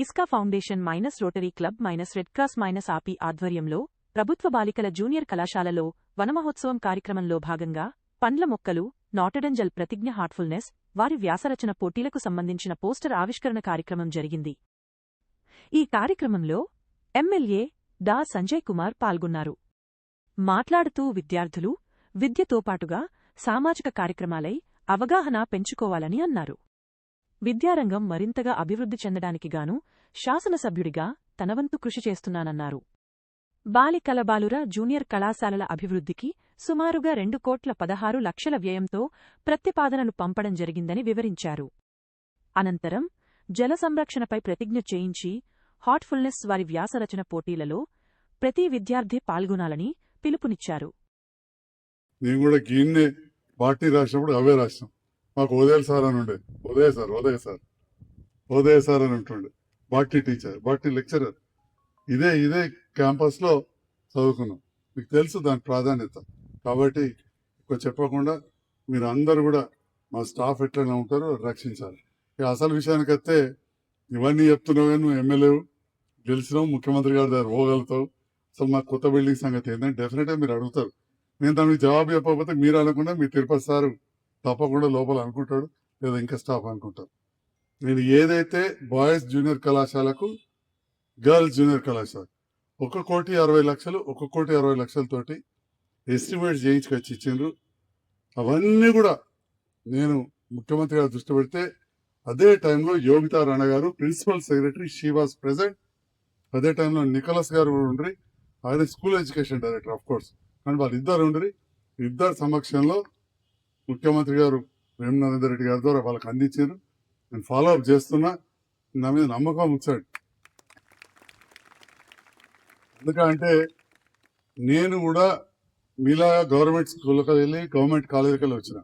Iska foundation rotary club red cross ఆపి ఆధ్వర్యంలో ప్రభుత్వ బాలికల జూనియర్ కళాశాలలో వనమహోత్సవం కార్యక్రమంలో భాగంగా పండ్ల మొక్కలు నాటడంజల్ ప్రతిజ్ఞ హార్ట్ఫుల్నెస్ వారి వ్యాసరచన పోటీలకు సంబంధించిన పోస్టర్ ఆవిష్కరణ కార్యక్రమం జరిగింది. ఈ కార్యక్రమంలో ఎమ్మెల్యే డా సంజయ్ కుమార్ పాల్గొన్నారు. మాట్లాడుతూ విద్యార్థులు విద్యతో పాటుగా సామాజిక కార్యక్రమాలై అవగాహన పెంచుకోవాలని అన్నారు. విద్యారంగం మరింతగా అభివృద్ధి చెందడానికి గాను శాసనసభ్యుడిగా తనవంతు కృషి చేస్తున్నానన్నారు. బాలికల బాలుర జూనియర్ కళాశాలల అభివృద్ధికి సుమారుగా 2,16,00,000 వ్యయంతో ప్రతిపాదనలు పంపడం జరిగిందని వివరించారు. అనంతరం జల సంరక్షణపై ప్రతిజ్ఞ చేయించి హార్ట్ఫుల్నెస్ వారి వ్యాసరచన పోటీలలో ప్రతి విద్యార్థి పాల్గొనాలని పిలుపునిచ్చారు. నేను కూడా గీన్నే పార్టీ రాసినప్పుడు అవే రాసినాం. మాకు ఉదయ్ సార్ అని ఉండే, ఉదయ్ సార్ అని ఉంటుండే, బాట్నీ టీచర్, బాట్నీ లెక్చరర్. ఇదే క్యాంపస్ లో చదువుకున్నాం. మీకు తెలుసు దాని ప్రాధాన్యత. కాబట్టి ఎక్కువ చెప్పకుండా మీరు అందరు కూడా మా స్టాఫ్ ఎట్లయినా ఉంటారో రక్షించాలి. ఇక అసలు విషయానికి వస్తే ఇవన్నీ చెప్తున్నావు కానీ నువ్వు ఎమ్మెల్యే గెలిచినావు, ముఖ్యమంత్రి గారి దగ్గర పోగలుగుతావు. అసలు మా కొత్త బిల్డింగ్ సంగతి ఏంటంటే డెఫినెట్గా మీరు అడుగుతారు. నేను దానికి జవాబు చెప్పకపోతే మీరు అనకుండా మీ తిరుపతి సారు తప్పకుండా లోపల అనుకుంటాడు, లేదా ఇంకా స్టాఫ్ అనుకుంటారు. నేను ఏదైతే బాయ్స్ జూనియర్ కళాశాలకు గర్ల్స్ జూనియర్ కళాశాల 1,60,00,000 1,60,00,000 ఎస్టిమేట్ చేయించుకొచ్చి ఇచ్చిండ్రు. అవన్నీ కూడా నేను ముఖ్యమంత్రి గారు దృష్టి పెడితే అదే టైంలో యోగితా రాణా గారు principal secretary, she was present. అదే టైంలో నికోలస్ గారు కూడా ఉండ్రి, ఆయన school education director of course. కానీ వాళ్ళిద్దరు ఉండ్రి. ఇద్దరు సమక్షంలో ముఖ్యమంత్రి గారు వేమనరేందర్ రెడ్డి గారి ద్వారా వాళ్ళకి అందించారు. నేను ఫాలో అప్ చేస్తున్నా. నా మీద నమ్మకం ఉంచాడు. ఎందుకంటే నేను కూడా మీలా గవర్నమెంట్ స్కూల్కి వెళ్ళి గవర్నమెంట్ కాలేజీకి వెళ్ళి వచ్చిన.